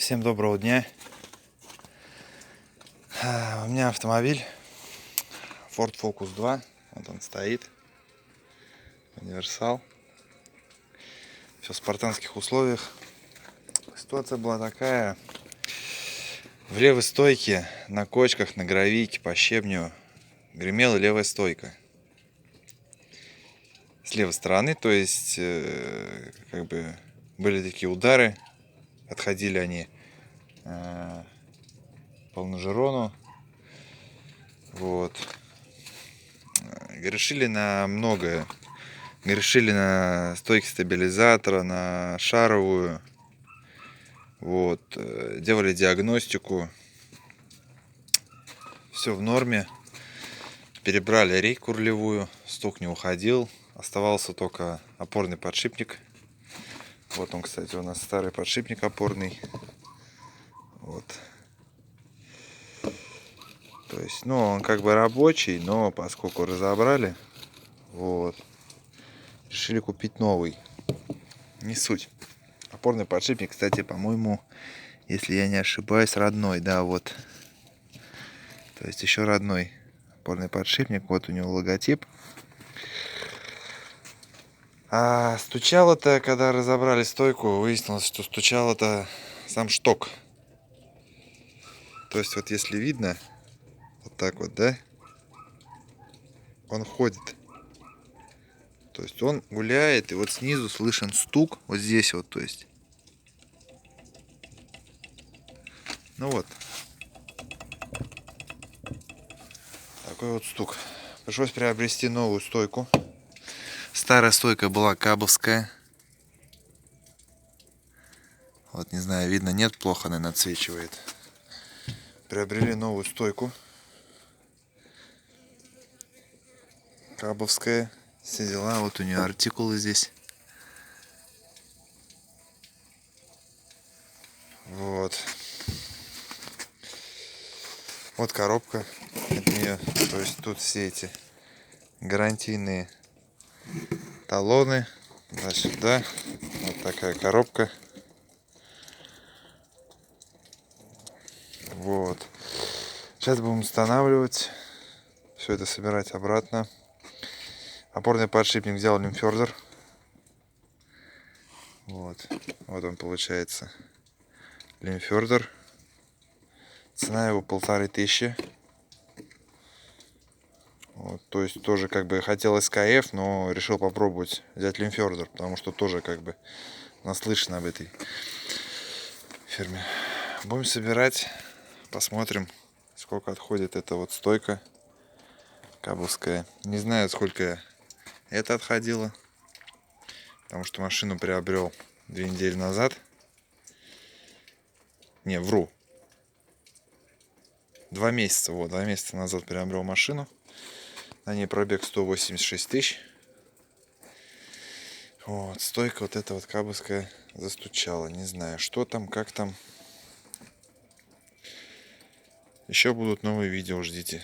Всем доброго дня. У меня автомобиль Ford Focus 2. Вот он стоит. Универсал. Все в спартанских условиях. Ситуация была такая. В левой стойке, на кочках, на гравийке, по щебню гремела левая стойка. С левой стороны, то есть, как бы были такие удары. Отходили они по лонжерону. Вот. Грешили на многое. Грешили на стойки стабилизатора, на шаровую. Вот. Делали диагностику. Все в норме. Перебрали рейку рулевую. Стук не уходил. Оставался только опорный подшипник. Вот он, кстати, у нас старый подшипник опорный. Вот. То есть, ну, он как бы рабочий, но поскольку разобрали, вот, решили купить новый. Не суть. Опорный подшипник, кстати, по-моему, если я не ошибаюсь, родной, да, вот. То есть еще родной опорный подшипник. Вот у него логотип. А стучало-то, когда разобрали стойку, выяснилось, что стучало-то сам шток. То есть вот если видно, вот так вот, да, он ходит. То есть он гуляет, и вот снизу слышен стук, вот здесь вот, то есть. Ну вот. Такой вот стук. Пришлось приобрести новую стойку. Старая стойка была кабовская. Вот, не знаю, видно, нет, плохо, наверное, отсвечивает. Приобрели новую стойку. Кабовская. Все дела. Вот у нее артикулы здесь. Вот. Вот коробка от нее. То есть тут все эти гарантийные талоны. Сюда. Вот такая коробка. Вот. Сейчас будем устанавливать. Все это собирать обратно. Опорный подшипник взял Лимфердер. Вот. Вот он получается. Лимфердер. Цена его 1500. Вот, то есть тоже как бы хотел СКФ, но решил попробовать взять Лимфердер, потому что тоже как бы наслышан об этой фирме. Будем собирать, посмотрим, сколько отходит эта вот стойка кабовская. Не знаю, сколько это отходило, потому что машину приобрел 2 недели назад. Не, вру. 2 месяца, вот, 2 месяца назад приобрел машину. На ней пробег 186 тысяч. Вот, стойка вот эта вот кабовская застучала. Не знаю, что там, как там. Еще будут новые видео, ждите.